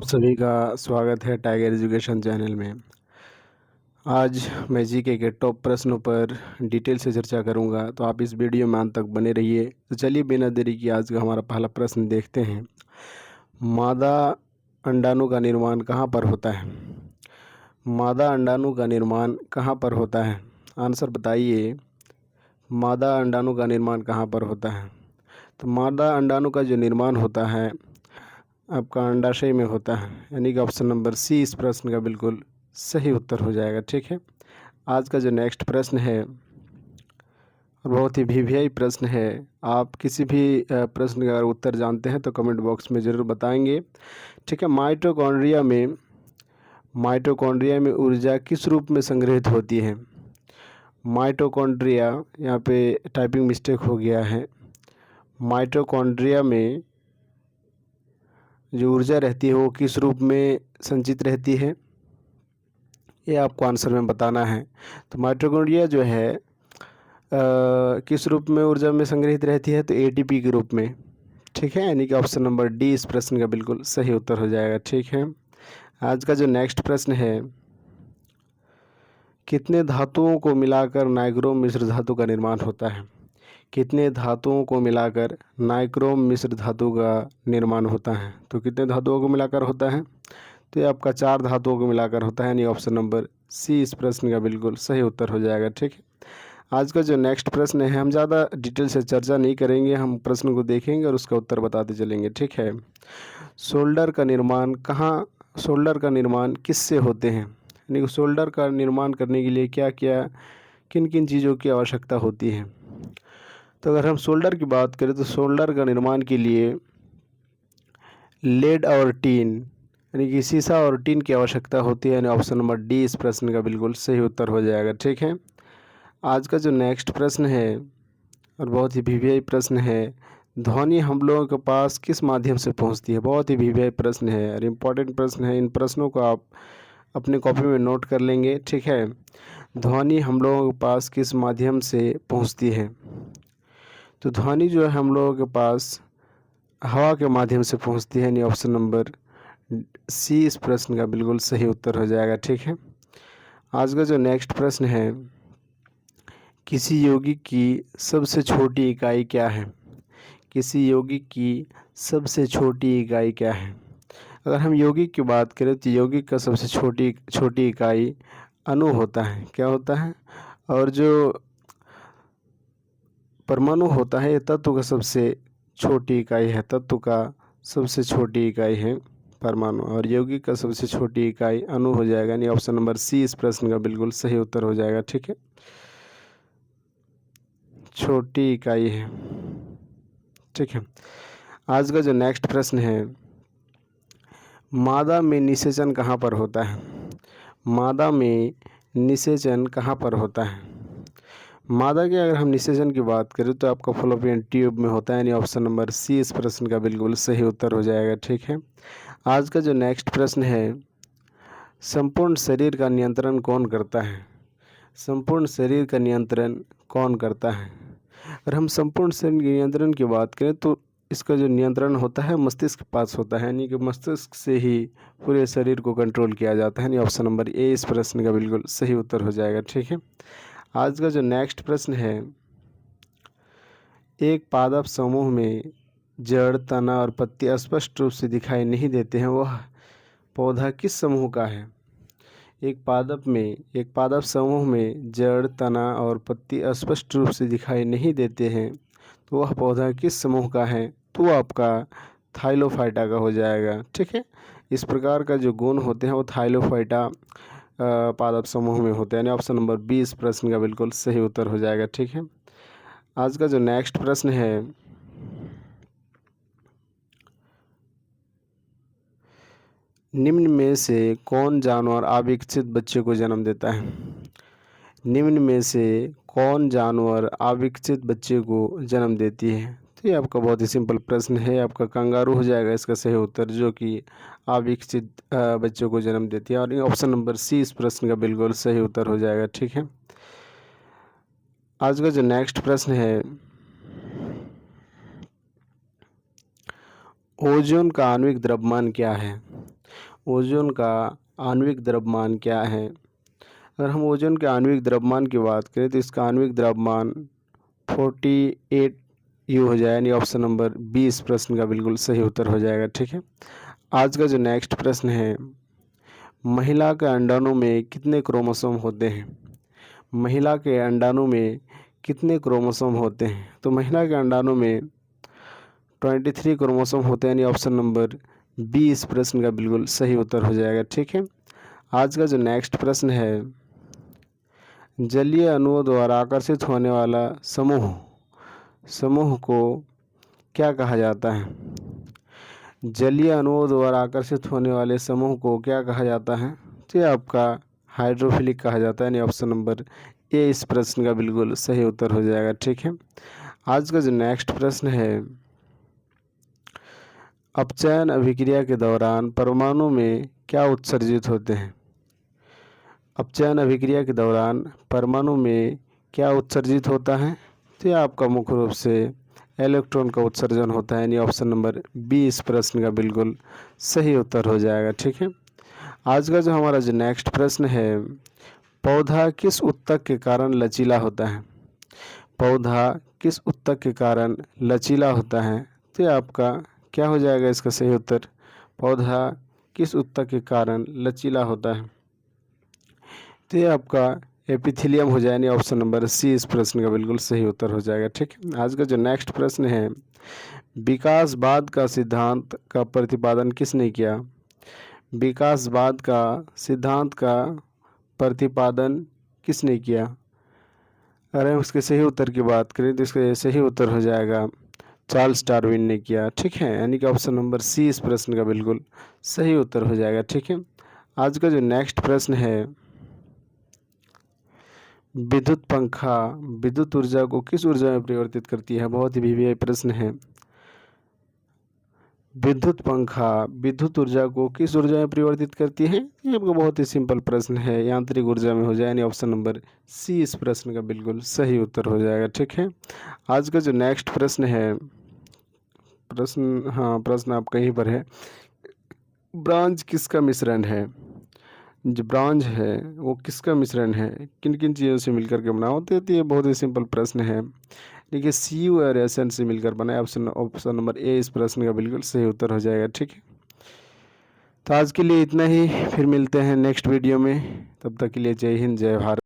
सभी का स्वागत है टाइगर एजुकेशन चैनल में। आज मैं जीके के टॉप प्रश्नों पर डिटेल से चर्चा करूंगा, तो आप इस वीडियो में अंत तक बने रहिए। तो चलिए बिना देरी किए आज का हमारा पहला प्रश्न देखते हैं। मादा अंडाणु का निर्माण कहाँ पर होता है? मादा अंडाणु का निर्माण कहाँ पर होता है? आंसर बताइए। मादा अंडाणु का निर्माण कहाँ पर होता है? तो मादा अंडाणु का जो निर्माण होता है आपका अंडाशय में होता है, यानी कि ऑप्शन नंबर सी इस प्रश्न का बिल्कुल सही उत्तर हो जाएगा। ठीक है, आज का जो नेक्स्ट प्रश्न है और बहुत ही वीवीआई प्रश्न है। आप किसी भी प्रश्न का अगर उत्तर जानते हैं तो कमेंट बॉक्स में ज़रूर बताएंगे। ठीक है, माइटोकॉन्ड्रिया में ऊर्जा किस रूप में संग्रहित होती है? माइटोकॉन्ड्रिया, यहाँ पे टाइपिंग मिस्टेक हो गया है। माइटोकॉन्ड्रिया में जो ऊर्जा रहती है वो किस रूप में संचित रहती है, ये आपको आंसर में बताना है। तो माइटोकॉन्ड्रिया जो है किस रूप में ऊर्जा में संग्रहित रहती है? तो एटीपी के रूप में। ठीक है, यानी कि ऑप्शन नंबर डी इस प्रश्न का बिल्कुल सही उत्तर हो जाएगा। ठीक है, आज का जो नेक्स्ट प्रश्न है, कितने धातुओं को मिलाकर नाइक्रोम मिश्र धातु का निर्माण होता है? कितने धातुओं को मिलाकर नाइक्रोम मिश्र धातु का निर्माण होता है? तो कितने धातुओं को मिलाकर होता है? तो ये आपका 4 धातुओं को मिलाकर होता है, यानी ऑप्शन नंबर सी इस प्रश्न का बिल्कुल सही उत्तर हो जाएगा। ठीक है, आज का जो नेक्स्ट प्रश्न है, हम ज़्यादा डिटेल से चर्चा नहीं करेंगे, हम प्रश्न को देखेंगे और उसका उत्तर बताते चलेंगे। ठीक है, शोल्डर का निर्माण किससे होते हैं? यानी कि शोल्डर का निर्माण करने के लिए क्या क्या किन किन चीज़ों की आवश्यकता होती है? तो अगर हम शोल्डर की बात करें तो शोल्डर का निर्माण के लिए लेड और टीन, यानी कि सीसा और टीन की आवश्यकता होती है, यानी ऑप्शन नंबर डी इस प्रश्न का बिल्कुल सही उत्तर हो जाएगा। ठीक है, आज का जो नेक्स्ट प्रश्न है और बहुत ही वीवीआई प्रश्न है, ध्वनि हम लोगों के पास किस माध्यम से पहुंचती है? बहुत ही वीवीआई प्रश्न है और इम्पोर्टेंट प्रश्न है। इन प्रश्नों को आप अपने कॉपी में नोट कर लेंगे। ठीक है, ध्वनि हम लोगों के पास किस माध्यम से पहुंचती है? तो ध्वनि जो है हम लोगों के पास हवा के माध्यम से पहुंचती है, यानी ऑप्शन नंबर सी इस प्रश्न का बिल्कुल सही उत्तर हो जाएगा। ठीक है, आज का जो नेक्स्ट प्रश्न है, किसी यौगिक की सबसे छोटी इकाई क्या है? किसी यौगिक की सबसे छोटी इकाई क्या है? अगर हम यौगिक की बात करें तो यौगिक का सबसे छोटी इकाई अणु होता है। क्या होता है? और जो परमाणु होता है ये तत्व का सबसे छोटी इकाई है। तत्व का सबसे छोटी इकाई है परमाणु, और यौगिक का सबसे छोटी इकाई अणु हो जाएगा, यानी ऑप्शन नंबर सी इस प्रश्न का बिल्कुल सही उत्तर हो जाएगा। ठीक है, छोटी इकाई है। ठीक है, आज का जो नेक्स्ट प्रश्न है, मादा में निषेचन कहाँ पर होता है? मादा में निषेचन कहाँ पर होता है? मादा के अगर हम निषेचन की बात करें तो आपका फॉलोपियन ट्यूब में होता है, यानी ऑप्शन नंबर सी इस प्रश्न का बिल्कुल सही उत्तर हो जाएगा। ठीक है, आज का जो नेक्स्ट प्रश्न है, संपूर्ण शरीर का नियंत्रण कौन करता है? संपूर्ण शरीर का नियंत्रण कौन करता है? अगर हम संपूर्ण शरीर के नियंत्रण की बात करें तो इसका जो नियंत्रण होता है मस्तिष्क के पास होता है, यानी कि मस्तिष्क से ही पूरे शरीर को कंट्रोल किया जाता है, यानी ऑप्शन नंबर ए इस प्रश्न का बिल्कुल सही उत्तर हो जाएगा। ठीक है, आज का जो नेक्स्ट प्रश्न है, एक पादप समूह में जड़, तना और पत्ती स्पष्ट रूप से दिखाई नहीं देते हैं, वह पौधा किस समूह का है? एक पादप समूह में जड़, तना और पत्ती स्पष्ट रूप से दिखाई नहीं देते हैं, तो वह पौधा किस समूह का है? तो वो आपका थाइलोफाइटा का हो जाएगा। ठीक है, इस प्रकार का जो गुण होते हैं वो थाइलोफाइटा पादप समूह में होते हैं, यानी ऑप्शन नंबर बी इस प्रश्न का बिल्कुल सही उत्तर हो जाएगा। ठीक है, आज का जो नेक्स्ट प्रश्न है, निम्न में से कौन जानवर अविकसित बच्चे को जन्म देता है? निम्न में से कौन जानवर अविकसित बच्चे को जन्म देती है? तो ये आपका बहुत ही सिंपल प्रश्न है, आपका कंगारू हो जाएगा इसका सही उत्तर, जो कि अविकसित बच्चों को जन्म देती है, और ऑप्शन नंबर सी इस प्रश्न का बिल्कुल सही उत्तर हो जाएगा। ठीक है, आज का जो नेक्स्ट प्रश्न है, ओजोन का आणविक द्रव्यमान क्या है? ओजोन का आणविक द्रव्यमान क्या है? अगर हम ओजोन के आणविक द्रव्यमान की बात करें तो इसका आणविक द्रव्यमान 48 यू हो जाए, यानी ऑप्शन नंबर बी इस प्रश्न का बिल्कुल सही उत्तर हो जाएगा। ठीक है, आज का जो नेक्स्ट प्रश्न है, महिला के अंडाणु में कितने क्रोमोसोम होते हैं? महिला के अंडाणु में कितने क्रोमोसोम होते हैं? तो महिला के अंडाणु में 23 क्रोमोसोम होते हैं, यानी ऑप्शन नंबर बी इस प्रश्न का बिल्कुल सही उत्तर हो जाएगा। ठीक है, आज का जो नेक्स्ट प्रश्न है, जलीय अणुओं द्वारा आकर्षित होने वाला समूह को क्या कहा जाता है? जलीय अणुओं द्वारा आकर्षित होने वाले समूह को क्या कहा जाता है? तो ये आपका हाइड्रोफिलिक कहा जाता है, यानी ऑप्शन नंबर ए इस प्रश्न का बिल्कुल सही उत्तर हो जाएगा। ठीक है, आज का जो नेक्स्ट प्रश्न है, अपचयन अभिक्रिया के दौरान परमाणु में क्या उत्सर्जित होते हैं? अपचयन अभिक्रिया के दौरान परमाणु में क्या उत्सर्जित होता है? तो यह आपका मुख्य रूप से इलेक्ट्रॉन का उत्सर्जन होता है, यानी ऑप्शन नंबर बी इस प्रश्न का बिल्कुल सही उत्तर हो जाएगा। ठीक है, आज का जो हमारा जो नेक्स्ट प्रश्न है, पौधा किस ऊतक के कारण लचीला होता है? पौधा किस ऊतक के कारण लचीला होता है? तो ये आपका क्या हो जाएगा इसका सही उत्तर? पौधा किस ऊतक के कारण लचीला होता है? तो ये आपका एपिथेलियम हो जाए, यानी ऑप्शन नंबर सी इस प्रश्न का बिल्कुल सही उत्तर हो जाएगा। ठीक है, आज का जो नेक्स्ट प्रश्न है, विकासवाद का सिद्धांत का प्रतिपादन किसने किया? विकासवाद का सिद्धांत का प्रतिपादन किसने किया? अगर हम उसके सही उत्तर की बात करें तो इसका सही उत्तर हो जाएगा चार्ल्स डार्विन ने किया। ठीक है, यानी कि ऑप्शन नंबर सी इस प्रश्न का बिल्कुल सही उत्तर हो जाएगा। ठीक है, आज का जो नेक्स्ट प्रश्न है, विद्युत पंखा विद्युत ऊर्जा को किस ऊर्जा में परिवर्तित करती है? बहुत ही वीवीआई प्रश्न है। विद्युत पंखा विद्युत ऊर्जा को किस ऊर्जा में परिवर्तित करती है? ये आपका बहुत ही सिंपल प्रश्न है, यांत्रिक ऊर्जा में हो जाए, यानी ऑप्शन नंबर सी इस प्रश्न का बिल्कुल सही उत्तर हो जाएगा। ठीक है, आज का जो नेक्स्ट प्रश्न है, प्रश्न आपका यहीं पर है, ब्रॉन्ज किसका मिश्रण है? जो ब्रॉन्ज है वो किसका मिश्रण है? किन किन चीज़ों से मिलकर के बना होते? तो ये बहुत ही सिंपल प्रश्न है। देखिए, सीयू और एसएन से मिलकर बना है। ऑप्शन नंबर ए इस प्रश्न का बिल्कुल सही उत्तर हो जाएगा। ठीक है, तो आज के लिए इतना ही, फिर मिलते हैं नेक्स्ट वीडियो में। तब तक के लिए जय हिंद, जय भारत।